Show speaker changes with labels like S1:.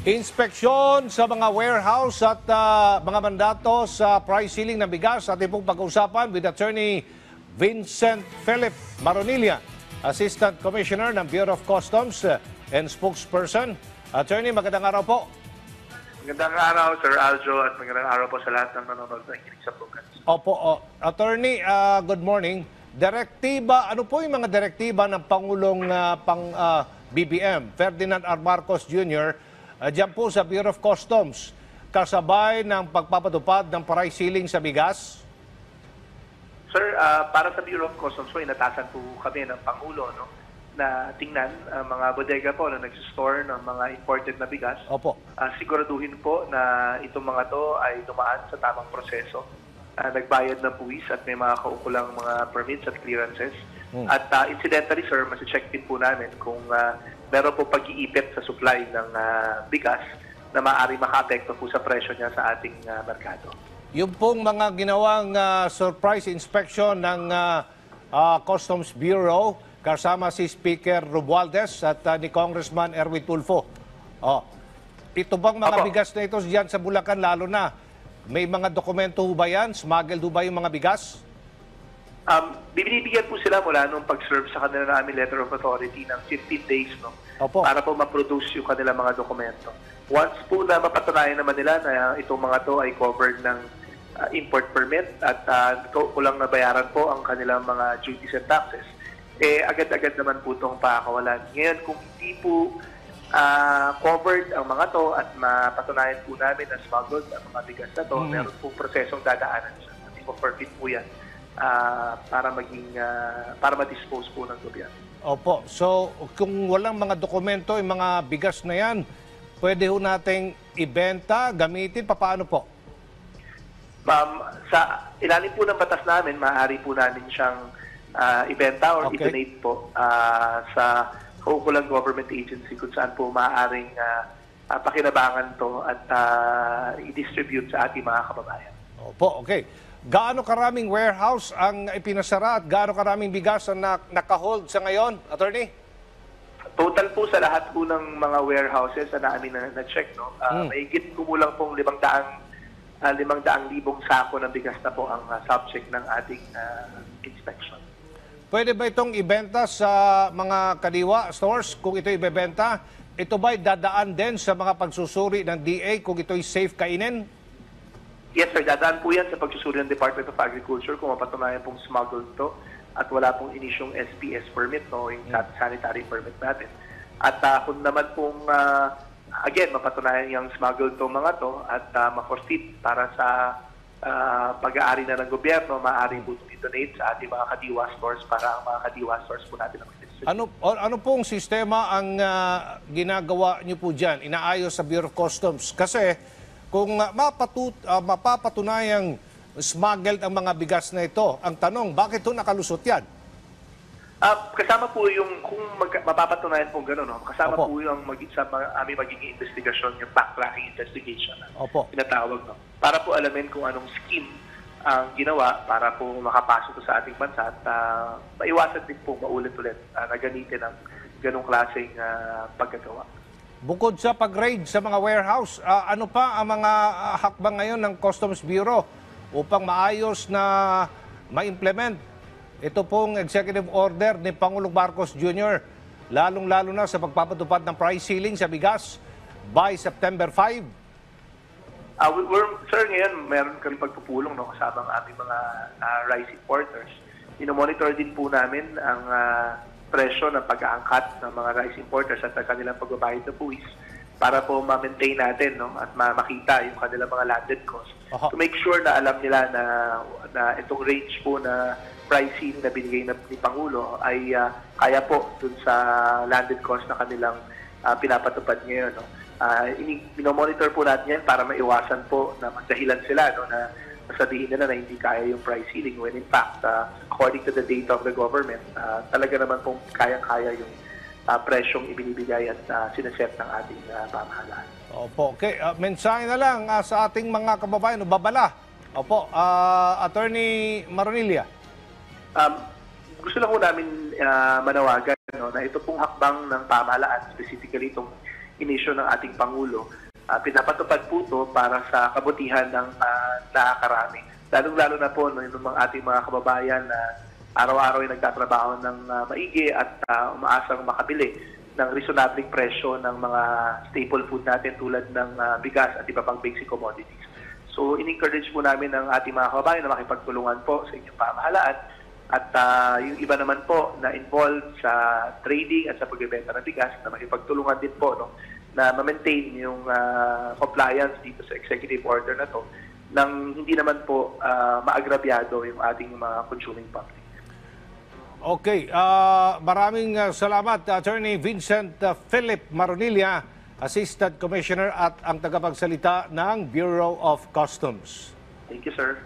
S1: Inspeksyon sa mga warehouse at mga mandato sa price ceiling ng bigas. Ating pong pag-uusapan with Attorney Vincent Philip Maronilla, Assistant Commissioner ng Bureau of Customs and spokesperson. Attorney, magandang araw po.
S2: Magandang araw, Sir Aljo, at magandang araw po sa lahat ng nanonood ng kinig sa program.
S1: Opo, Attorney, good morning. Direktiba, ano po yung mga direktiba ng Pangulong BBM, Ferdinand R. Marcos Jr., diyan po sa Bureau of Customs, kasabay ng pagpapatupad ng price ceiling sa bigas?
S2: Sir, para sa Bureau of Customs po, inatasan po kami ng Pangulo na tingnan ang mga bodega po na nagsistore ng mga imported na bigas.
S1: Opo.
S2: Siguraduhin po na itong mga to ay dumaan sa tamang proseso. Nagbayad ng buwis at may mga kaukulang mga permits at clearances. At incidentally, sir, masi-check din po namin kung meron po pag-iipit sa supply ng bigas na maaari maka-apekto po sa presyo niya sa ating merkado.
S1: Yung pong mga ginawang surprise inspection ng Customs Bureau kasama si Speaker Romualdez at ni Congressman Erwin Tulfo. Ito bang mga bigas na ito diyan sa Bulacan lalo na? May mga dokumento ba yan? Smuggled ba yung mga bigas?
S2: Binibigyan po sila mula nung pag-serve sa kanila na aming letter of authority ng 15 days para po ma-produce yung kanilang mga dokumento. Once po na mapatunayan naman nila na itong mga to ay covered ng import permit at kulang na bayaran po ang kanilang mga duties and taxes, agad-agad naman po itong pakakawalan. Ngayon, kung hindi po covered ang mga to at mapatunayan po namin na smuggled ang mga bigas na to, meron pong prosesong dadaanan sa tipo permit po yan para ma-dispose po ng gobyerno. Opo.
S1: So, kung walang mga dokumento, yung mga bigas na yan, pwede ho nating ibenta, gamitin, paano po?
S2: Sa ilalim po ng batas namin, maaari po namin siyang ibenta or i-donate po sa kaukulang government agency kung saan po maaaring pakinabangan to at i-distribute sa ating mga kababayan.
S1: Opo, okay. Gaano karaming warehouse ang ipinasara at gaano karaming bigas ang nakahold sa ngayon, Attorney?
S2: Total po sa lahat po ng mga warehouses na namin na-check, mahigit kumulang pong 500,000 sako ng bigas na po ang subject ng ating inspection.
S1: Pwede ba itong ibenta sa mga kadiwa stores kung ito ibebenta? Ito ba'y dadaan din sa mga pagsusuri ng DA kung ito'y safe kainin?
S2: Yes, sir. Dadaan po yan sa pagsusuri ng Department of Agriculture kung mapatunayan pong smuggled to at wala pong inisyong SPS permit, yung sanitary permit natin. At kung naman pong, again, mapatunayan yung smuggled to mga to at ma-forfeit para sa pag-aari na ng gobyerno, maaari po i-donate sa ating mga kadiwa stores para ang mga kadiwa stores po natin ang mag-distribute.
S1: Ano pong sistema ang ginagawa niyo po dyan, inaayos sa Bureau of Customs? Kasi kung mapapatunayang smuggled ang mga bigas na ito, ang tanong, bakit ito nakalusot yan?
S2: Kasama po yung, kung mapapatunayan po gano'n, kasama po yung sa aming magiging investigasyon, yung backtracking investigation na tinatawag. Para po alamin kung anong scheme ang ginawa para po makapasok sa ating bansa at maiwasan din po maulit-ulit na gamitin ang ganong klaseng paggagawa.
S1: Bukod sa pag-raid sa mga warehouse, ano pa ang mga hakbang ngayon ng Customs Bureau upang maayos na ma-implement ito pong executive order ni Pangulong Marcos Jr., lalong-lalo na sa pagpapatupad ng price ceiling sa bigas by September 5?
S2: Sir, ngayon meron kami pagpupulong kasama ang aming mga rice importers. Monitor din po namin ang presyo ng pag-aangkat ng mga rice importers at kanilang pagbabayad na buwis para po ma-maintain natin at makita yung kanilang mga landed cost. To make sure na alam nila na itong range po na pricing na binigay ni Pangulo ay kaya po dun sa landed cost na kanilang pinapatupad ngayon. Minomonitor po natin yan para maiwasan po na magdahilan sila na sabihin nila na hindi kaya yung price ceiling when in fact, according to the data of the government, talaga naman pong kaya-kaya yung presyong ibinibigay at sineset ng ating pamahalaan.
S1: Opo, okay. Mensahe na lang sa ating mga kababayan, babala. Opo, Attorney Maronilla.
S2: Gusto lang po namin manawagan na ito pong hakbang ng pamahalaan, specifically itong inisyo ng ating Pangulo. Pinapatupad po ito para sa kabutihan ng nakakarami. Lalong-lalo na po yung mga ating mga kababayan na araw-araw ay nagtatrabaho ng maigi at umaasang makabili ng reasonabling presyo ng mga staple food natin tulad ng bigas at iba pang basic commodities. So, in-encourage po namin ang ating mga kababayan na makipagtulungan po sa inyong pamahalaan at yung iba naman po na involved sa trading at sa pagbebenta ng bigas na makipagtulungan din po na ma-maintain yung compliance dito sa executive order na to nang hindi naman po maagrabyado yung ating mga consuming public.
S1: Okay, maraming salamat Attorney Vincent Philip Maronilla, Assistant Commissioner at ang tagapagsalita ng Bureau of Customs.
S2: Thank you, sir.